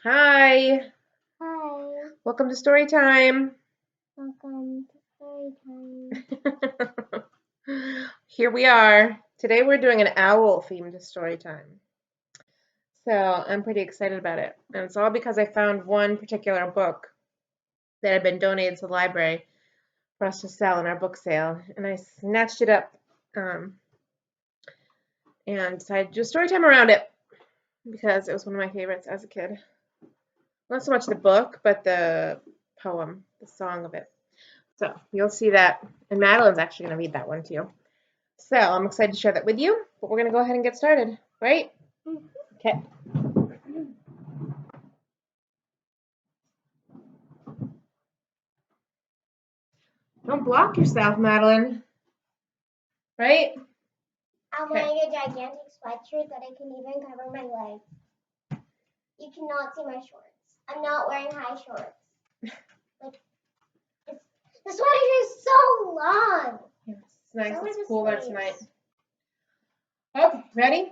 Hi, Hi, welcome to story time. welcome to story time. Here we are. Today we're doing an owl themed story time. So I'm pretty excited about it. And it's all because I found one particular book that had been donated to the library for us to sell in our book sale. And I snatched it up and decided to do a story time around it because it was one of my favorites as a kid. Not so much the book, but the poem, the song of it. So you'll see that. And Madeline's actually going to read that one to you. So I'm excited to share that with you, but we're going to go ahead and get started, right? Okay. Don't block yourself, Madeline. Right? I'm wearing a gigantic sweatshirt that I can even cover my legs. You cannot see my shorts. I'm not wearing high shorts. The sweatshirt is so long. Yes, it's nice. So It's is the cooler sleeves. tonight. Okay, ready?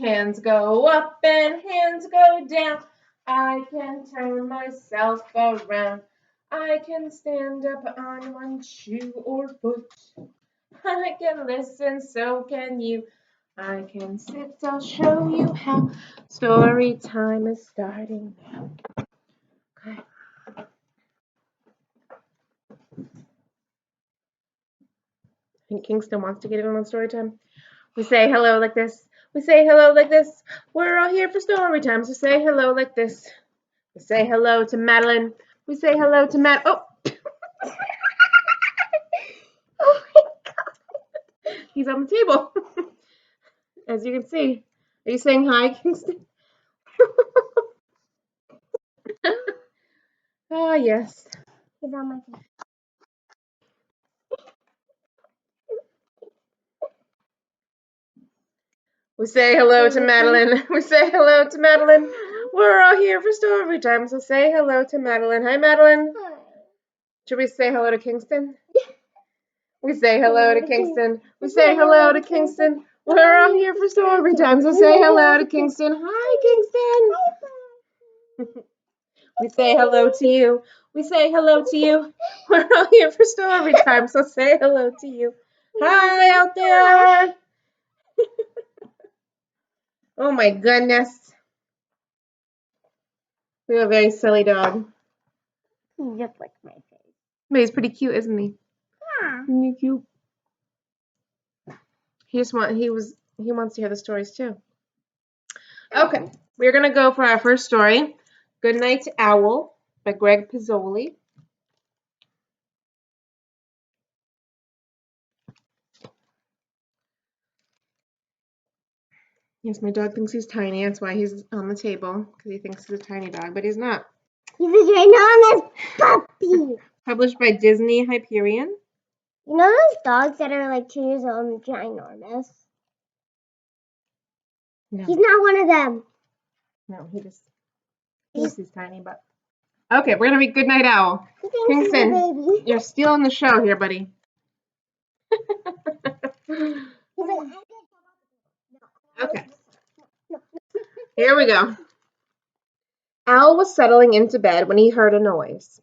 Hands go up and hands go down. I can turn myself around. I can stand up on one shoe or foot. I can listen, so can you. I can sit, I'll show you how. Story time is starting now. Okay. I think Kingston wants to get in on story time. We say hello like this. We say hello like this. We're all here for story time, so say hello like this. We say hello to Madeline. We say hello to Matt. Oh, Oh my god. he's on the table. As you can see. Are you saying hi, Kingston? Ah, yes. He's on my face. We say hello to Madeline. We say hello to Madeline. We're all here for story time, so say hello to Madeline. Hi, Madeline. Hi. Should we say hello to Kingston? We say hello to Kingston. We say hello to Kingston. We're all here for story time, so say hello to Kingston. Hi, Kingston. We say hello to you. We say hello to you. We're all here for story time, so say hello to you. Hi out there. Oh my goodness. We have a very silly dog. He just likes my face. But he's pretty cute, isn't he? Yeah. Isn't he cute? He wants to hear the stories too. Okay, we're gonna go for our first story. Good Night Owl by Greg Pizzoli. Yes, my dog thinks he's tiny. That's why he's on the table, because he thinks he's a tiny dog, but he's not. He's a ginormous puppy. Published by Disney Hyperion. You know those dogs that are like 2 years old and ginormous? No, He's not one of them. no, he thinks he's tiny, but. Okay, we're gonna read Good Night Owl. He thinks he's a Kingston, baby. you're stealing the show here, buddy. He's like, Okay, here we go. Owl was settling into bed when he heard a noise.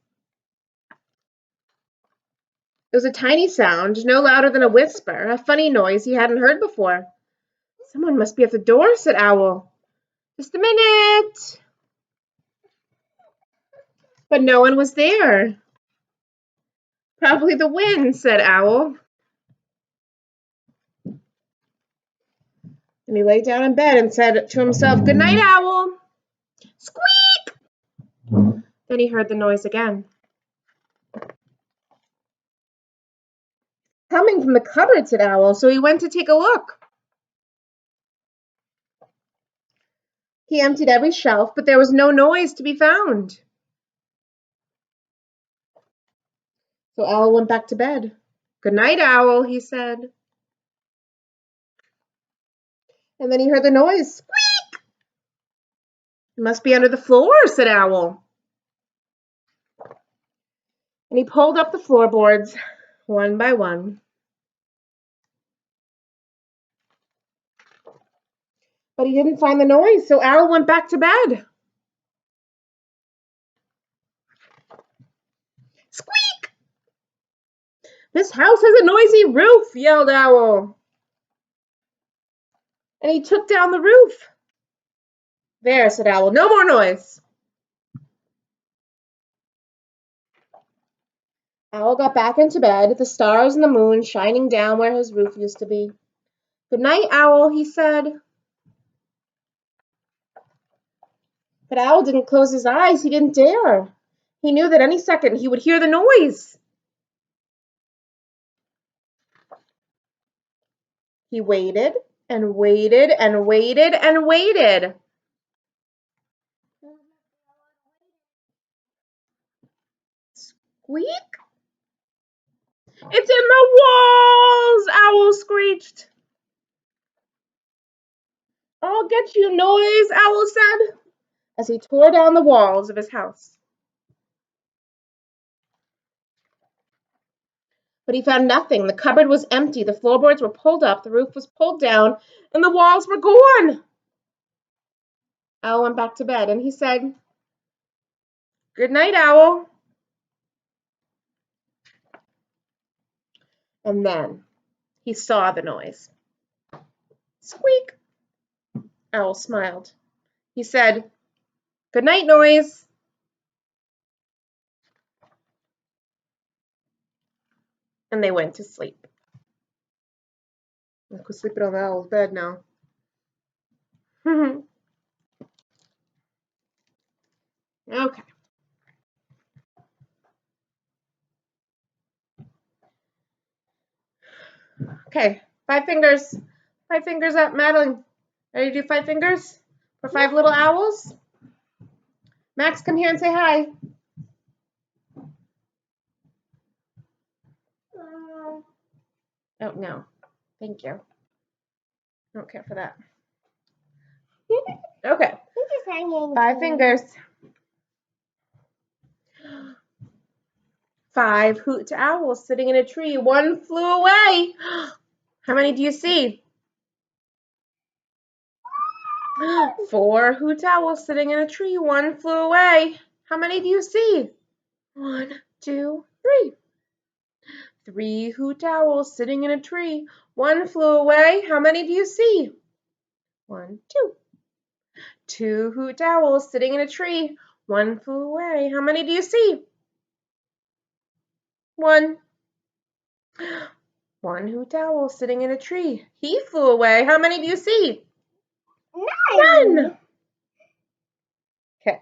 It was a tiny sound, no louder than a whisper, a funny noise he hadn't heard before. Someone must be at the door, said Owl. Just a minute. But no one was there. Probably the wind, said Owl. And he lay down in bed and said to himself, Good night, Owl. Squeak! Then he heard the noise again. Coming from the cupboard, said Owl, so he went to take a look. He emptied every shelf, but there was no noise to be found. So Owl went back to bed. Good night, Owl, he said. And then he heard the noise. Squeak! It must be under the floor, said Owl. And he pulled up the floorboards one by one. But he didn't find the noise, so Owl went back to bed. house has a noisy roof, yelled Owl. And he took down the roof. There, said Owl, no more noise. Owl got back into bed, the stars and the moon shining down where his roof used to be. Good night, Owl, he said. But Owl didn't close his eyes. He didn't dare. He knew that any second he would hear the noise. He waited and waited and waited and waited. Squeak! It's in the walls, Owl screeched. I'll get you, noise, Owl said, as he tore down the walls of his house. But he found nothing. The cupboard was empty, the floorboards were pulled up, the roof was pulled down, and the walls were gone. Owl went back to bed, and he said, Good night, Owl. And then he saw the noise. Squeak! Owl smiled. He said, Good night, noise. And they went to sleep. I could sleep on the owl's bed now. Okay. Okay, 5 fingers. 5 fingers up, Madeline. Ready to do 5 fingers for 5 little owls? Max, come here and say hi. Oh, no. Thank you. I don't care for that. Okay. 5 fingers. 5 hoot owls sitting in a tree. 1 flew away. How many do you see? 4 hoot owls sitting in a tree. 1 flew away. How many do you see? 1, 2, 3. 3 hoot owls sitting in a tree. 1 flew away. How many do you see? 1, 2. 2 hoot owls sitting in a tree. 1 flew away. How many do you see? 1. 1 hoot owl sitting in a tree. He flew away. How many do you see? 9. Okay.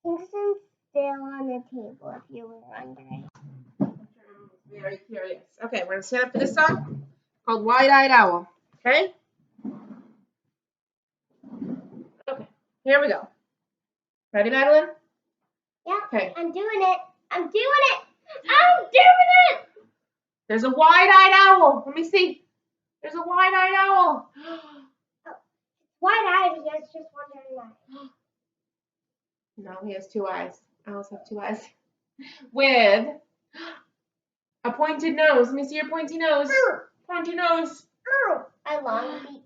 Kingston's still on the table if you were wondering. Very curious. Okay, we're going to stand up for this song called Wide-Eyed Owl. Okay? Okay, here we go. Ready, Madeline? Yeah. Okay. I'm doing it. I'm doing it. I'm doing it. There's a wide-eyed owl. Let me see. There's a wide-eyed owl. Wide-eyed, he has just one dirty eye. No, he has 2 eyes. Owls have 2 eyes. With a pointed nose. Let me see your pointy nose. Pointy nose. A long beak.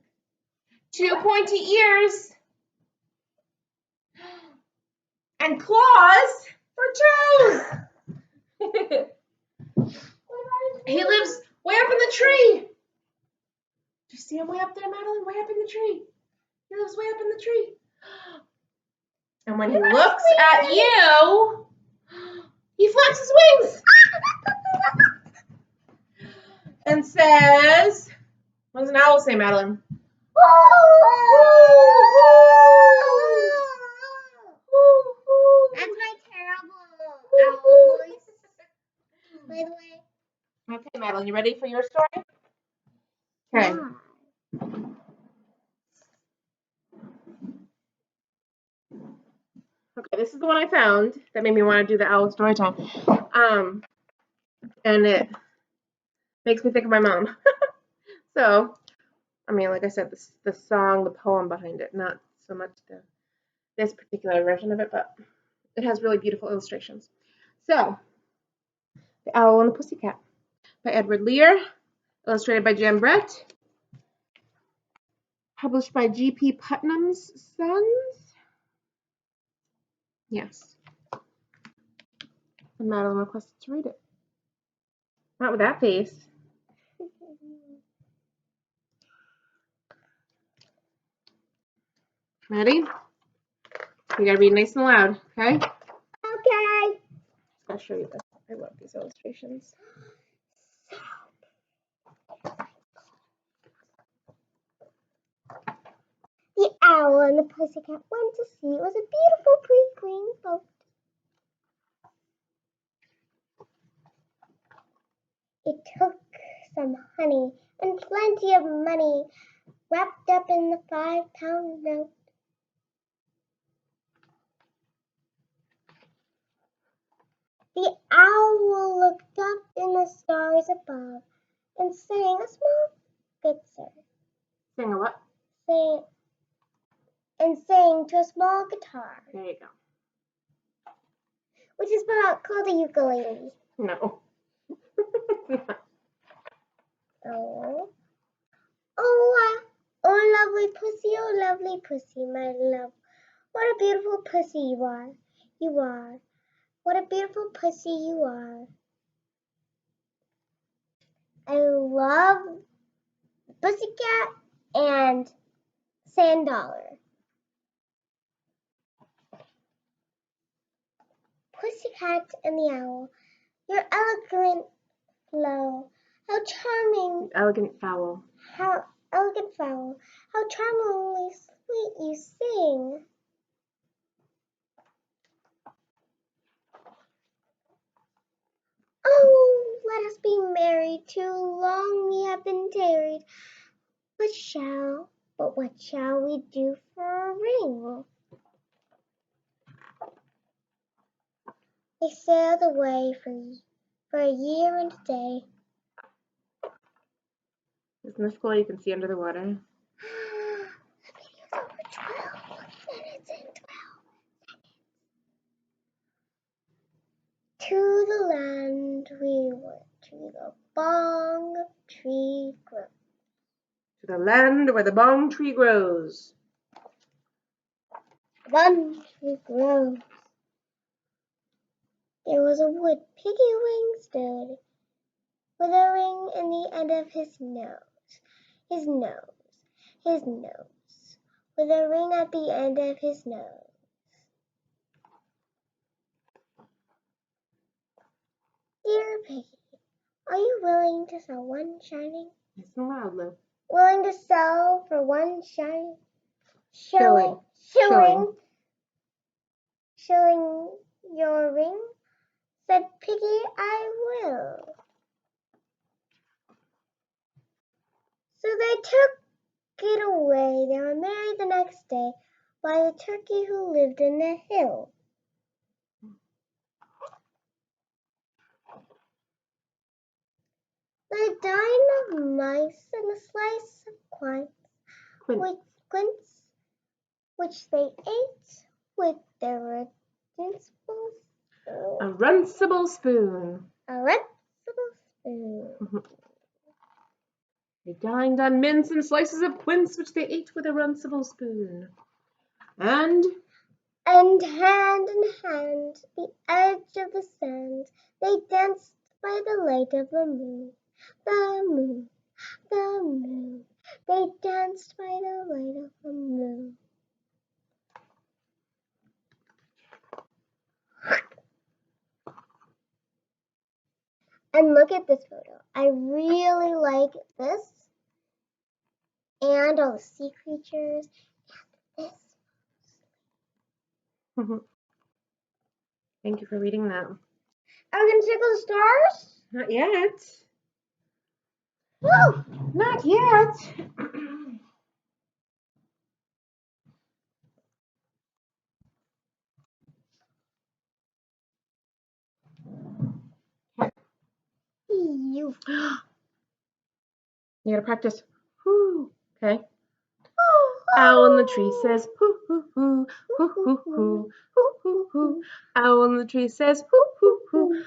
2 pointy ears. And claws for toes. He lives way up in the tree. Do you see him way up there, Madeline? Way up in the tree. He lives way up in the tree. And when he looks at you, he flaps his wings and says, what does an owl say, Madeline? That's my terrible owl voice, by the way. Okay, Madeline, you ready for your story? Okay. Okay, this is the one I found that made me want to do the owl story time. And it makes me think of my mom. So, I mean, like I said, the song, the poem behind it, not so much this particular version of it, but it has really beautiful illustrations. So, The Owl and the Pussycat by Edward Lear, illustrated by Jan Brett, published by G.P. Putnam's Sons. Yes. And Madeline requested to read it. Not with that face. Ready? You gotta read nice and loud, okay? Okay. I'll show you this. I love these illustrations. The owl and the pussycat went to sea. It was a beautiful, pretty green boat. It took some honey and plenty of money wrapped up in the 5-pound note. The owl looked up in the stars above and sang a small good sir. Sing a what? Sang to a small guitar, There you go. which is called a ukulele. No. Oh, oh, oh, lovely pussy, my love. What a beautiful pussy you are. You are. What a beautiful pussy you are. I love Pussycat and Sand Dollar. Pussycat and the owl, your elegant flow, how charming, Elegant fowl. how elegant fowl, how charmingly sweet you sing. Oh, let us be married, too long we have been tarried. But what shall we do for a ring? They sailed away for a year and a day. Isn't this cool? You can see under the water. The video's over 12 minutes and 12 seconds. To the land we went, to the bong tree grove. To the land where the bong tree grows. Bong tree grows. There was a wood piggy wing stood, with a ring in the end of his nose, with a ring at the end of his nose. Dear piggy, are you willing to sell one shining? Nice and loud, Lou. Willing to sell for one shilling your ring? Said Piggy, I will. So they took it away. They were married the next day by the turkey who lived in the hill. The Dino Mice and a slice of quince, which they ate with their runcible spoon. A runcible spoon. A runcible spoon. They dined on mince and slices of quince, which they ate with a runcible spoon. And hand in hand, the edge of the sand, they danced by the light of the moon. The moon, the moon, they danced by the light of the moon. And look at this photo. I really like this. And all the sea creatures. And this. thank you for reading that. Are we going to circle the stars? Not yet. Woo! Not yet. You. You gotta practice. Whoo. Okay. Owl in the tree says, hoo, hoo, hoo, hoo, hoo, hoo, hoo, hoo, hoo. Owl in the tree says, hoo, hoo, hoo.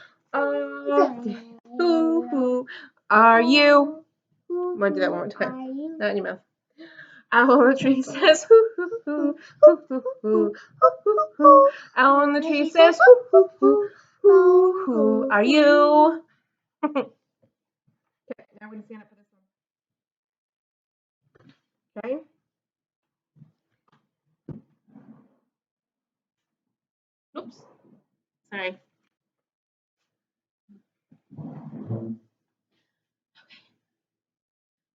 Hoo, hoo. Are you? Want to do that one more time? Not in your mouth. Owl in the tree says, hoo, hoo, hoo, hoo, hoo, hoo, hoo, hoo, hoo. Owl in the tree says, hoo, hoo, hoo, hoo, hoo. Are you? Now we're going to stand up for this one. Okay? Oops. Sorry.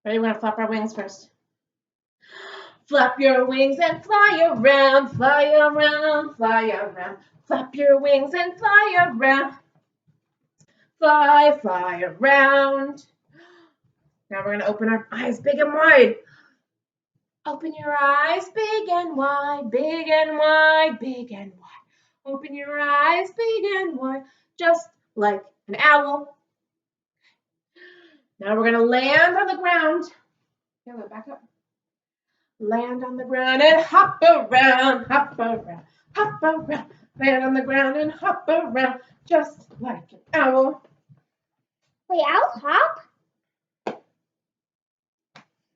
Ready? We're going to flap our wings first. Flap your wings and fly around, fly around, fly around. Flap your wings and fly around. Fly, fly around. Now we're going to open our eyes big and wide. Open your eyes big and wide, big and wide, big and wide. Open your eyes big and wide, just like an owl. Now we're going to land on the ground. Okay, back up. Land on the ground and hop around, hop around, hop around. Land on the ground and hop around, just like an owl. Wait, owls hop?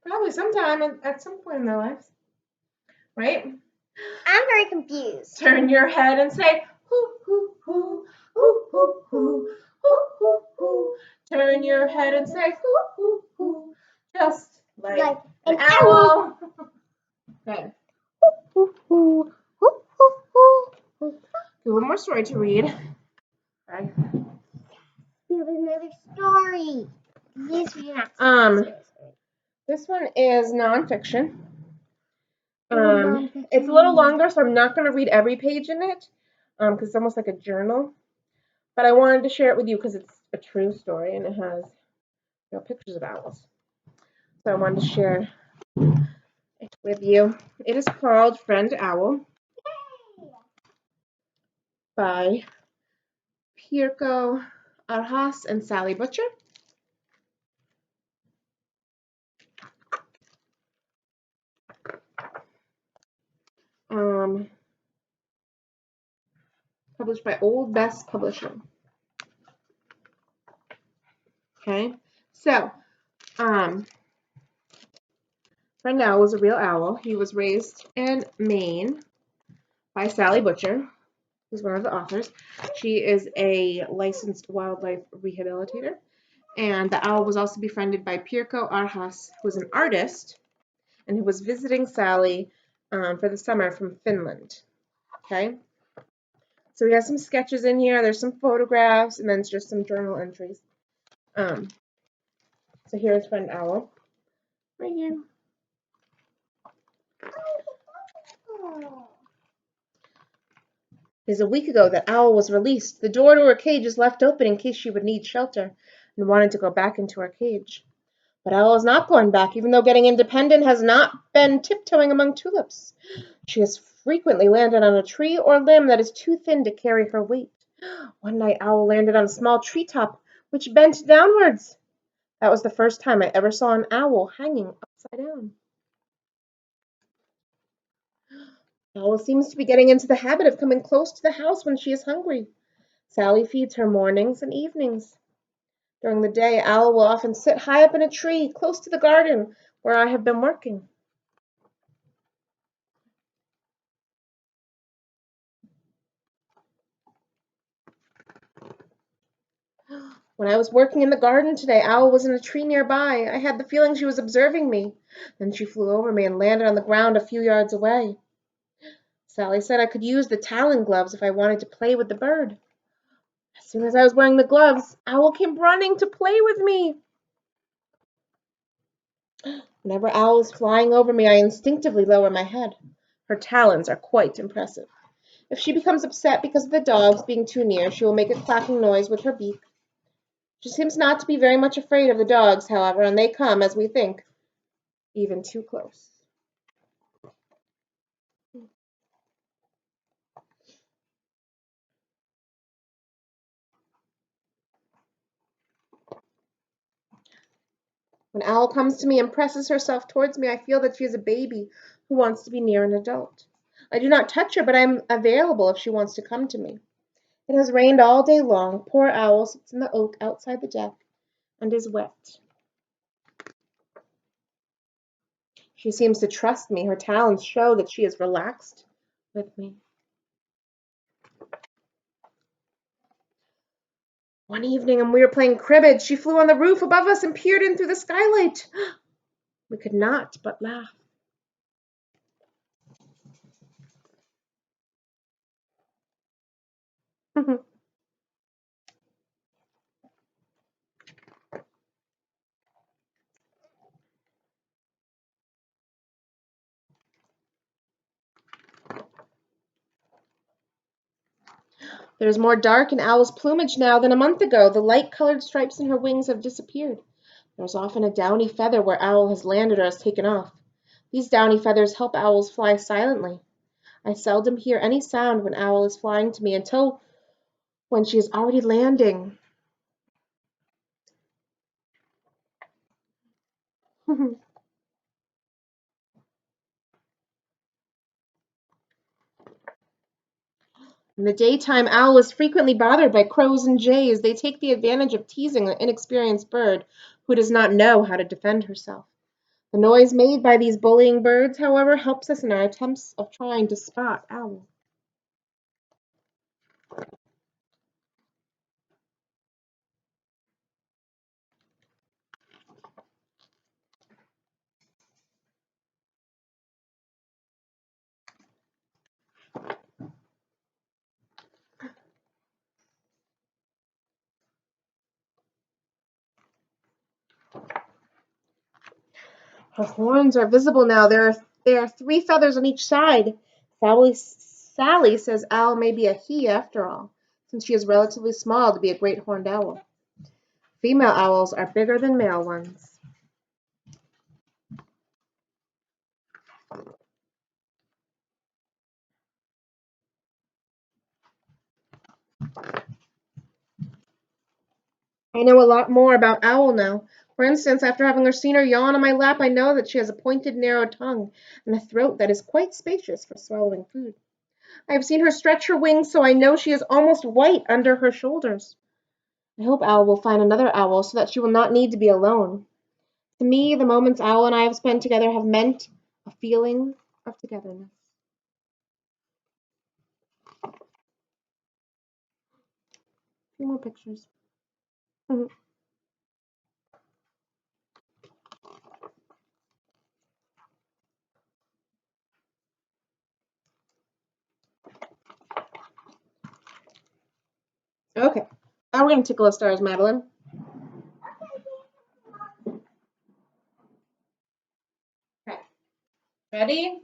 Probably sometime at some point in their lives. Right? I'm very confused. Turn your head and say, hoo, hoo, hoo, hoo, hoo, hoo, hoo, hoo, hoo. Turn your head and say, hoo, hoo, hoo, just like an owl. Good. Hoo, hoo, hoo, hoo, hoo, hoo. One more story to read. Okay. We have another story. This one is nonfiction. Nonfiction. It's a little longer, so I'm not going to read every page in it, because it's almost like a journal. But I wanted to share it with you because it's a true story and it has pictures of owls. So I wanted to share it with you. It is called Friend Owl by Pirko Arhas and Sally Butcher. Published by Old Best Publishing. Okay, so Friend Owl was a real owl. He was raised in Maine by Sally Butcher, who's one of the authors. She is a licensed wildlife rehabilitator. And the owl was also befriended by Pirko Arhas, who was an artist and who was visiting Sally for the summer from Finland. Okay, so we have some sketches in here. There's some photographs, and then it's just some journal entries. So here's Friend Owl. Right here. It was a week ago that Owl was released. The door to her cage is left open in case she would need shelter and wanted to go back into her cage. But Owl is not going back, even though getting independent has not been tiptoeing among tulips. She has frequently landed on a tree or limb that is too thin to carry her weight. One night, Owl landed on a small treetop, which bent downwards. That was the first time I ever saw an owl hanging upside down. Owl seems to be getting into the habit of coming close to the house when she is hungry. Sally feeds her mornings and evenings. During the day, Owl will often sit high up in a tree close to the garden where I have been working. When I was working in the garden today, Owl was in a tree nearby. I had the feeling she was observing me. Then she flew over me and landed on the ground a few yards away. Sally said I could use the talon gloves if I wanted to play with the bird. As soon as I was wearing the gloves, Owl came running to play with me. Whenever Owl is flying over me, I instinctively lower my head. Her talons are quite impressive. If she becomes upset because of the dogs being too near, she will make a clacking noise with her beak. She seems not to be very much afraid of the dogs, however, and they come, as we think, even too close. When Owl comes to me and presses herself towards me, I feel that she is a baby who wants to be near an adult. I do not touch her, but I am available if she wants to come to me. It has rained all day long. Poor Owl sits in the oak outside the deck and is wet. She seems to trust me. Her talons show that she is relaxed with me. One evening when we were playing cribbage, she flew on the roof above us and peered in through the skylight. We could not but laugh. There is more dark in Owl's plumage now than a month ago. The light-colored stripes in her wings have disappeared. There is often a downy feather where Owl has landed or has taken off. These downy feathers help owls fly silently. I seldom hear any sound when Owl is flying to me until when she is already landing. In the daytime, Owl is frequently bothered by crows and jays. They take the advantage of teasing an inexperienced bird who does not know how to defend herself. The noise made by these bullying birds, however, helps us in our attempts of trying to spot Owl. Her horns are visible now. There are 3 feathers on each side. Sally says Owl may be a he after all, since she is relatively small to be a great horned owl. Female owls are bigger than male ones. I know a lot more about Owl now. For instance, after having seen her yawn on my lap, I know that she has a pointed, narrow tongue and a throat that is quite spacious for swallowing food. I have seen her stretch her wings, so I know she is almost white under her shoulders. I hope Owl will find another owl so that she will not need to be alone. To me, the moments Owl and I have spent together have meant a feeling of togetherness. A few more pictures. Mhm. Okay, now we're going to tickle the stars, Madeline. Okay, ready?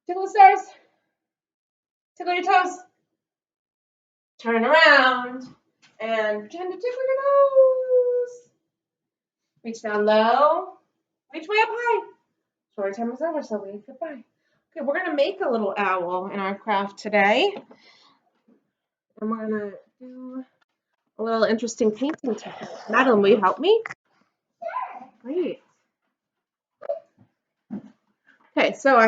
Tickle the stars. Tickle your toes. Turn around and pretend to tickle your nose. Reach down low. Reach way up high. Story time is over, so wave goodbye. Okay, we're going to make a little owl in our craft today. And we're going to do a little interesting painting technique. Madeline, will you help me? Great. Okay, so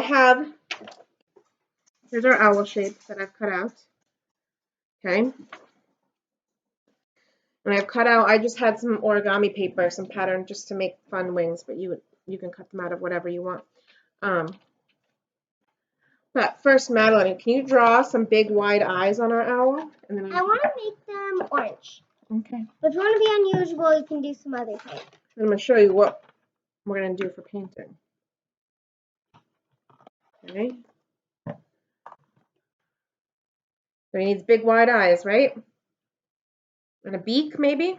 here's our owl shape that I've cut out. Okay. And I just had some origami paper, some pattern just to make fun wings, but you can cut them out of whatever you want. But first, Madeline, can you draw some big wide eyes on our owl? And then I want to make them orange. Okay. But if you want to be unusual, you can do some other thing. I'm going to show you what we're going to do for painting. Okay. So he needs big wide eyes, right? And a beak, maybe?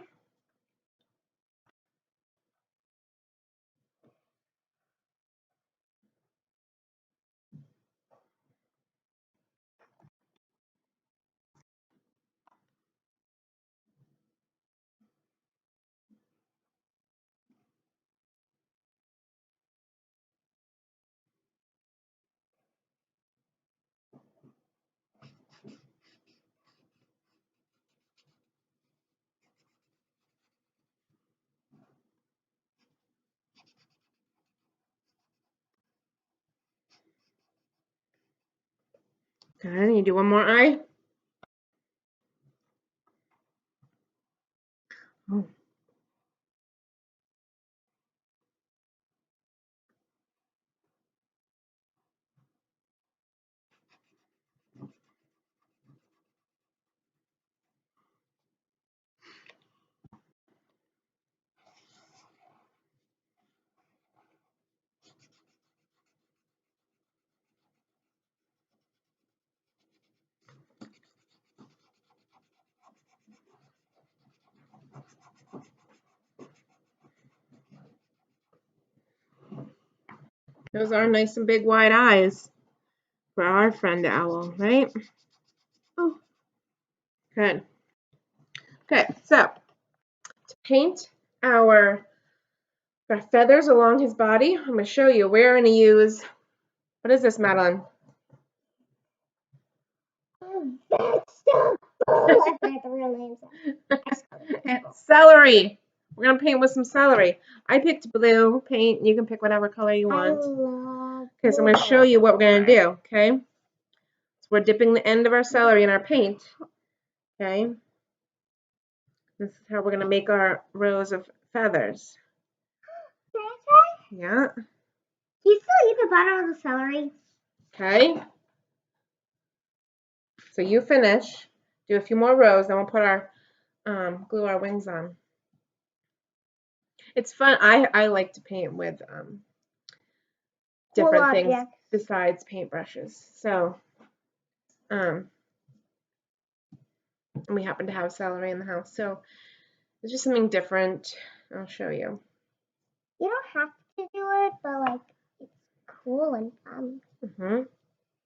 Okay, you do one more eye. Oh. Those are nice and big wide eyes for our friend owl, right? Oh. Good. Okay, so to paint our feathers along his body, I'm going to show you. We're going to use, what is this, Madeline? Vegetables. I forgot the real names. It's celery. We're going to paint with some celery. I picked blue paint. You can pick whatever color you want. Okay, so I'm going to show you what we're going to do, okay? So we're dipping the end of our celery in our paint, okay? This is how we're going to make our rows of feathers. Can I try? Yeah. Do you still eat the bottom of the celery? Okay. So you finish. Do a few more rows, then we'll put our glue our wings on. It's fun. I like to paint with different things besides paintbrushes. So and we happen to have celery in the house, so it's just something different. I'll show you. You don't have to do it, but like it's cool and fun. And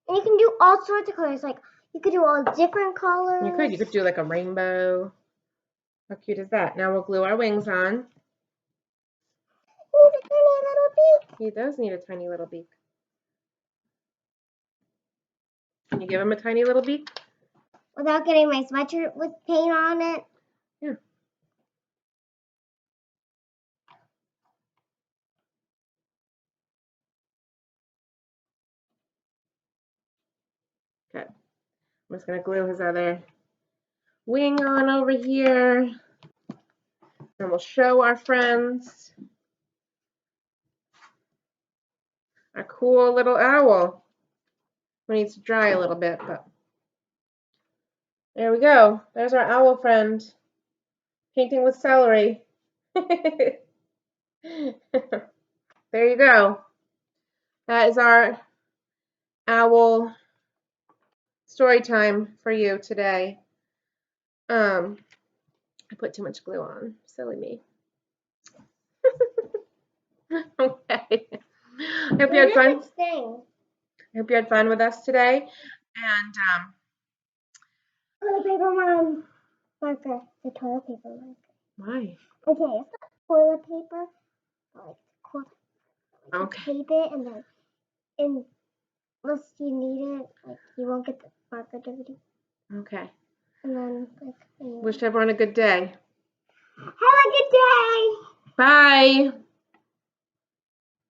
you can do all sorts of colors. Like you could do all different colors. You could do like a rainbow. How cute is that? Now we'll glue our wings on. He needs a tiny little beak. He does need a tiny little beak. Can you give him a tiny little beak? Without getting my sweatshirt with paint on it? Yeah. Okay. I'm just going to glue his other wing on over here. And we'll show our friends our cool little owl. It needs to dry a little bit, but there we go. There's our owl friend. Painting with celery. There you go. That is our owl story time for you today. I put too much glue on. Silly me. Okay. I hope you had fun. I hope you had fun with us today. And toilet paper marker. The toilet paper marker. why? Okay, it's not toilet paper. But like Okay. tape it and then unless you need it, like you won't get the marker dirty. Okay. And then Wish everyone a good day. Have a good day. Bye.